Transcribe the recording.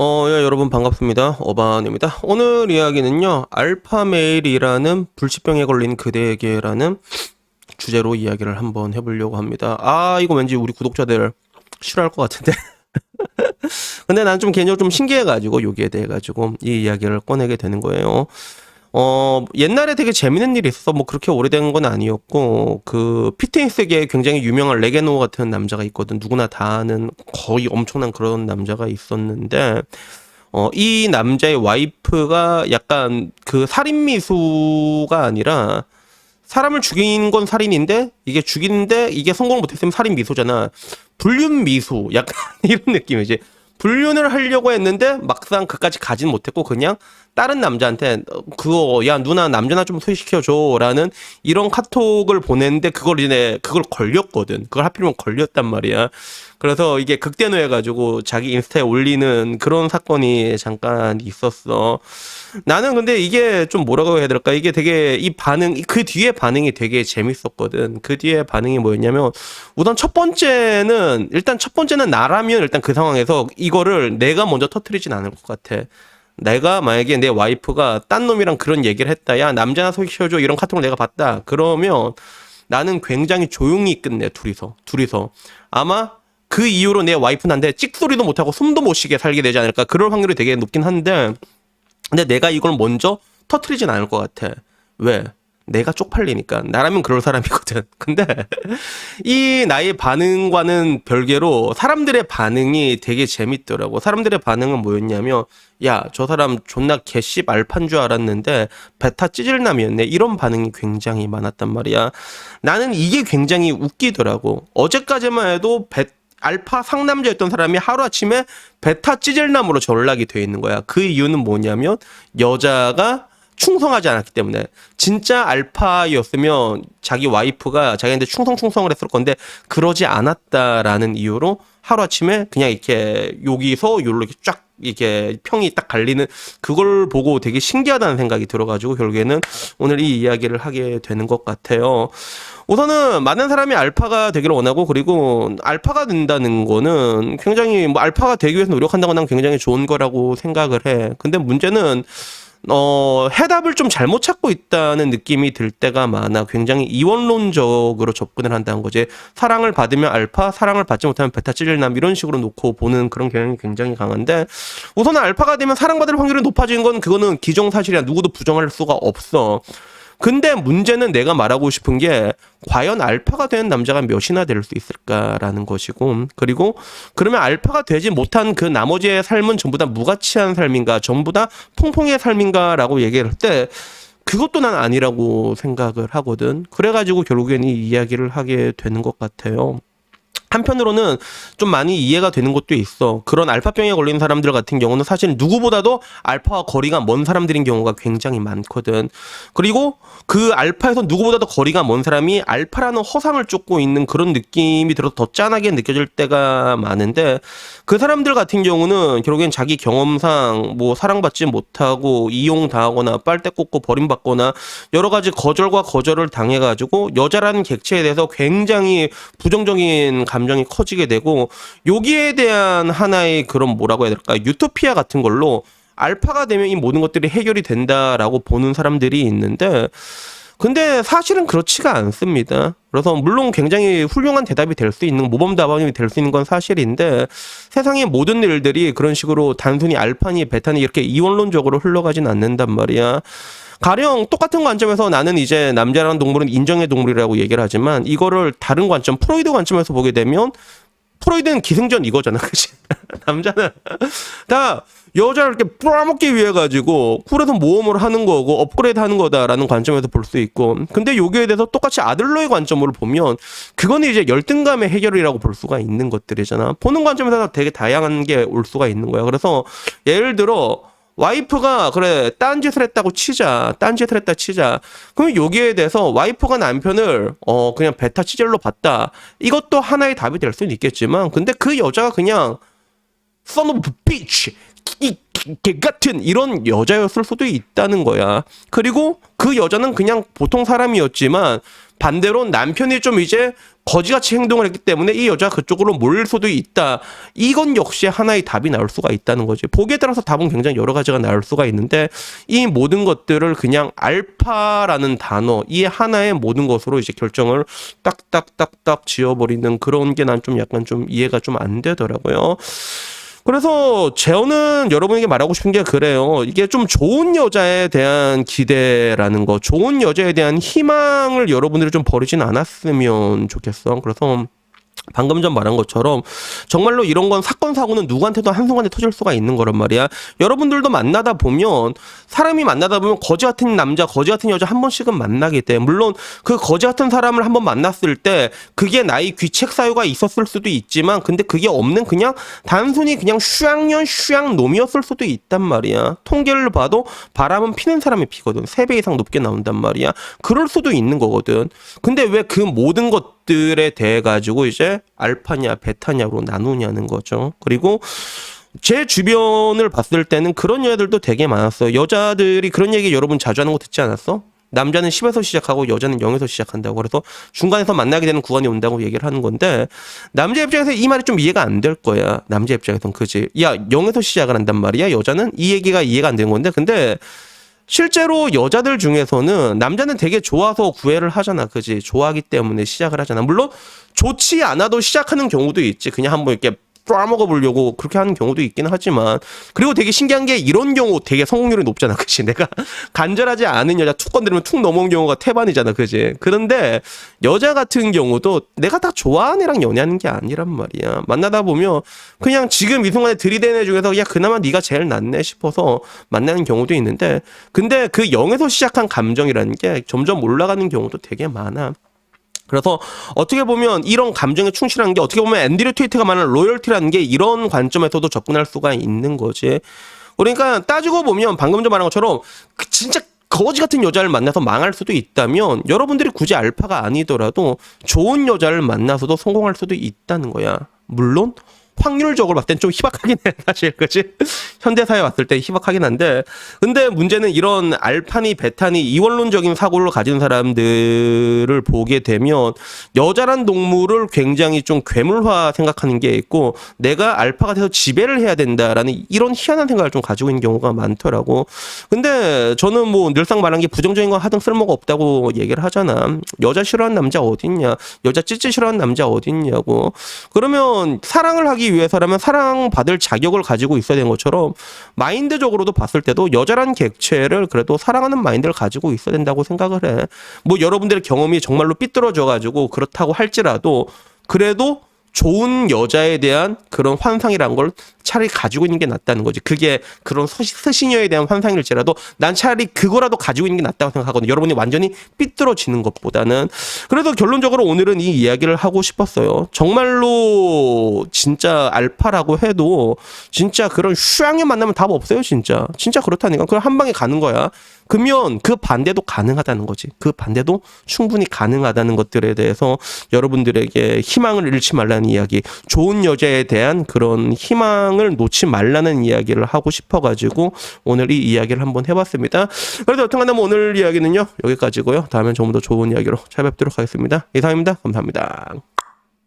예, 여러분 반갑습니다. 어반입니다. 오늘 이야기는요, 알파메일이라는 불치병에 걸린 그대에게라는 주제로 이야기를 한번 해보려고 합니다. 이거 왠지 우리 구독자들 싫어할 것 같은데. 근데 난 좀 개인적으로 좀 신기해가지고, 여기에 대해가지고 이 이야기를 꺼내게 되는 거예요. 옛날에 되게 재밌는 일이 있어서 뭐 그렇게 오래된 건 아니었고, 그 피트니스계에 굉장히 유명한 레게노 같은 남자가 있거든. 누구나 다 아는 거의 엄청난 그런 남자가 있었는데, 이 남자의 와이프가 약간 그 살인 미수가 아니라 사람을 죽인 건 살인인데 이게 죽이는데 이게 성공을 못했으면 살인 미수잖아. 불륜 미수 약간 이런 느낌이지. 불륜을 하려고 했는데 막상 그까지 가진 못했고 그냥 다른 남자한테 그거 야 누나 남자나 좀 소개시켜줘라는 이런 카톡을 보냈는데 그걸 걸렸거든. 그걸 하필이면 걸렸단 말이야. 그래서 이게 극대노해가지고 자기 인스타에 올리는 그런 사건이 잠깐 있었어. 나는 근데 이게 좀 뭐라고 해야 될까? 이게 되게 그 뒤에 반응이 되게 재밌었거든. 그 뒤에 반응이 뭐였냐면, 우선 일단 첫 번째는 나라면 일단 그 상황에서 이거를 내가 먼저 터트리진 않을 것 같아. 내가 만약에 내 와이프가 딴 놈이랑 그런 얘기를 했다. 야, 남자나 소개시켜줘. 이런 카톡을 내가 봤다. 그러면 나는 굉장히 조용히 끝내, 둘이서. 아마 그 이후로 내 와이프는 한테 찍소리도 못하고 숨도 못 쉬게 살게 되지 않을까. 그럴 확률이 되게 높긴 한데, 근데 내가 이걸 먼저 터트리진 않을 것 같아. 왜? 내가 쪽팔리니까. 나라면 그럴 사람이거든. 근데 이 나의 반응과는 별개로 사람들의 반응이 되게 재밌더라고. 사람들의 반응은 뭐였냐면, 야, 저 사람 존나 개씹 알판 줄 알았는데 베타 찌질남이었네. 이런 반응이 굉장히 많았단 말이야. 나는 이게 굉장히 웃기더라고. 어제까지만 해도 알파 상남자였던 사람이 하루아침에 베타 찌질남으로 전락이 돼 있는 거야. 그 이유는 뭐냐면 여자가 충성하지 않았기 때문에. 진짜 알파였으면 자기 와이프가 자기한테 충성을 했을 건데 그러지 않았다라는 이유로 하루아침에 그냥 이렇게 여기서 요로 이렇게 쫙 이렇게 평이 딱 갈리는, 그걸 보고 되게 신기하다는 생각이 들어가지고 결국에는 오늘 이 이야기를 하게 되는 것 같아요. 우선은 많은 사람이 알파가 되기를 원하고, 그리고 알파가 된다는 거는 굉장히 뭐 알파가 되기 위해서 노력한다고 난 굉장히 좋은 거라고 생각을 해. 근데 문제는 해답을 좀 잘못 찾고 있다는 느낌이 들 때가 많아. 굉장히 이원론적으로 접근을 한다는 거지. 사랑을 받으면 알파, 사랑을 받지 못하면 베타 찌질남, 이런 식으로 놓고 보는 그런 경향이 굉장히 강한데, 우선은 알파가 되면 사랑받을 확률이 높아지는 건 그거는 기정사실이야. 누구도 부정할 수가 없어. 근데 문제는 내가 말하고 싶은 게, 과연 알파가 된 남자가 몇이나 될 수 있을까라는 것이고, 그리고 그러면 알파가 되지 못한 그 나머지의 삶은 전부 다 무가치한 삶인가, 전부 다 퐁퐁의 삶인가라고 얘기를 할 때 그것도 난 아니라고 생각을 하거든. 그래가지고 결국엔 이 이야기를 하게 되는 것 같아요. 한편으로는 좀 많이 이해가 되는 것도 있어. 그런 알파병에 걸린 사람들 같은 경우는 사실 누구보다도 알파와 거리가 먼 사람들인 경우가 굉장히 많거든. 그리고 그 알파에서 누구보다도 거리가 먼 사람이 알파라는 허상을 쫓고 있는 그런 느낌이 들어서 더 짠하게 느껴질 때가 많은데, 그 사람들 같은 경우는 결국엔 자기 경험상 뭐 사랑받지 못하고 이용당하거나 빨대 꽂고 버림받거나 여러 가지 거절과 거절을 당해가지고 여자라는 객체에 대해서 굉장히 부정적인 감정이 커지게 되고, 여기에 대한 하나의 그런 뭐라고 해야 될까, 유토피아 같은 걸로 알파가 되면 이 모든 것들이 해결이 된다라고 보는 사람들이 있는데, 근데 사실은 그렇지가 않습니다. 그래서 물론 굉장히 훌륭한 대답이 될 수 있는, 모범 답안이 될 수 있는 건 사실인데, 세상의 모든 일들이 그런 식으로 단순히 알파니 베타니 이렇게 이원론적으로 흘러가진 않는단 말이야. 가령 똑같은 관점에서 나는 이제 남자라는 동물은 인정의 동물이라고 얘기를 하지만, 이거를 다른 관점, 프로이드 관점에서 보게 되면 프로이드는 기승전 이거잖아. 그치? 남자는 다 여자를 이렇게 뿌라먹기 위해 가지고 쿨에서 모험을 하는 거고 업그레이드 하는 거다라는 관점에서 볼 수 있고, 근데 여기에 대해서 똑같이 아들러의 관점으로 보면 그거는 이제 열등감의 해결이라고 볼 수가 있는 것들이잖아. 보는 관점에서 되게 다양한 게 올 수가 있는 거야. 그래서 예를 들어 와이프가 그래 딴짓을 했다고 치자, 딴짓을 했다 치자. 그럼 여기에 대해서 와이프가 남편을 그냥 베타 치젤로 봤다, 이것도 하나의 답이 될 수는 있겠지만, 근데 그 여자가 그냥 son of a bitch, 이 개 같은 이런 여자였을 수도 있다는 거야. 그리고 그 여자는 그냥 보통 사람이었지만 반대로 남편이 좀 이제 거지같이 행동을 했기 때문에 이 여자가 그쪽으로 몰릴 수도 있다. 이건 역시 하나의 답이 나올 수가 있다는 거지. 보기에 따라서 답은 굉장히 여러 가지가 나올 수가 있는데 이 모든 것들을 그냥 알파라는 단어, 이 하나의 모든 것으로 이제 결정을 딱딱딱딱 지어버리는 그런 게 난 좀 약간 좀 이해가 좀 안 되더라고요. 그래서 저는 여러분에게 말하고 싶은 게 그래요. 이게 좀 좋은 여자에 대한 기대라는 거, 좋은 여자에 대한 희망을 여러분들이 좀 버리진 않았으면 좋겠어. 그래서 방금 전 말한 것처럼 정말로 이런 건 사건 사고는 누구한테도 한순간에 터질 수가 있는 거란 말이야. 여러분들도 만나다 보면 사람이 만나다 보면 거지 같은 남자 거지 같은 여자 한 번씩은 만나게 돼. 물론 그 거지 같은 사람을 한번 만났을 때 그게 나의 귀책 사유가 있었을 수도 있지만 근데 그게 없는 그냥 단순히 그냥 슈양년 슈양 놈이었을 수도 있단 말이야. 통계를 봐도 바람은 피는 사람이 피거든. 3배 이상 높게 나온단 말이야. 그럴 수도 있는 거거든. 근데 왜 그 모든 것들에 대해 가지고 이제 알파냐 베타냐로 나누냐는 거죠. 그리고 제 주변을 봤을 때는 그런 여자들도 되게 많았어요. 여자들이 그런 얘기 여러분 자주 하는 거 듣지 않았어? 남자는 10에서 시작하고 여자는 0에서 시작한다고. 그래서 중간에서 만나게 되는 구간이 온다고 얘기를 하는 건데 남자 입장에서 이 말이 좀 이해가 안 될 거야. 남자 입장에서는 그지. 야 0에서 시작을 한단 말이야. 여자는 이 얘기가 이해가 안 되는 건데 근데 실제로 여자들 중에서는 남자는 되게 좋아서 구애를 하잖아. 그지? 좋아하기 때문에 시작을 하잖아. 물론 좋지 않아도 시작하는 경우도 있지. 그냥 한번 이렇게 쪼아먹어 보려고 그렇게 하는 경우도 있긴 하지만 그리고 되게 신기한 게 이런 경우 되게 성공률이 높잖아. 그치? 내가 간절하지 않은 여자 툭 건드리면 툭 넘어온 경우가 태반이잖아. 그지? 그런데 여자 같은 경우도 내가 다 좋아하는 애랑 연애하는 게 아니란 말이야. 만나다 보면 그냥 지금 이 순간에 들이대는 애 중에서 야 그나마 네가 제일 낫네 싶어서 만나는 경우도 있는데 근데 그 0에서 시작한 감정이라는 게 점점 올라가는 경우도 되게 많아. 그래서 어떻게 보면 이런 감정에 충실한 게 어떻게 보면 앤드류 테이트가 말하는 로열티라는 게 이런 관점에서도 접근할 수가 있는 거지. 그러니까 따지고 보면 방금 전 말한 것처럼 진짜 거지 같은 여자를 만나서 망할 수도 있다면 여러분들이 굳이 알파가 아니더라도 좋은 여자를 만나서도 성공할 수도 있다는 거야. 물론 확률적으로 봤을 땐 좀 희박하긴 해 사실. 그치? 현대사에 왔을 때 희박하긴 한데 근데 문제는 이런 알파니 베타니 이원론적인 사고를 가진 사람들을 보게 되면 여자란 동물을 굉장히 좀 괴물화 생각하는 게 있고 내가 알파가 돼서 지배를 해야 된다라는 이런 희한한 생각을 좀 가지고 있는 경우가 많더라고. 근데 저는 뭐 늘상 말한 게 부정적인 건 하등 쓸모가 없다고 얘기를 하잖아. 여자 싫어하는 남자 어딨냐, 여자 찌찌 싫어하는 남자 어딨냐고. 그러면 사랑을 하기 위해서라면 사랑받을 자격을 가지고 있어야 되는 것처럼 마인드적으로도 봤을 때도 여자란 객체를 그래도 사랑하는 마인드를 가지고 있어야 된다고 생각을 해. 뭐 여러분들의 경험이 정말로 삐뚤어져 가지고 그렇다고 할지라도 그래도 좋은 여자에 대한 그런 환상이란 걸 차라리 가지고 있는 게 낫다는 거지. 그게 그런 스시녀에 대한 환상일지라도 난 차라리 그거라도 가지고 있는 게 낫다고 생각하거든요. 여러분이 완전히 삐뚤어지는 것보다는. 그래서 결론적으로 오늘은 이 이야기를 하고 싶었어요. 정말로 진짜 알파라고 해도 진짜 그런 슈앙에 만나면 답 없어요. 진짜 그렇다니까. 그럼 한 방에 가는 거야. 그러면 그 반대도 가능하다는 거지. 그 반대도 충분히 가능하다는 것들에 대해서 여러분들에게 희망을 잃지 말라는 이야기, 좋은 여자에 대한 그런 희망을 놓지 말라는 이야기를 하고 싶어가지고 오늘 이 이야기를 한번 해봤습니다. 그래서 여튼간에 오늘 이야기는요 여기까지고요. 다음엔 조금 더 좋은 이야기로 찾아뵙도록 하겠습니다. 이상입니다. 감사합니다.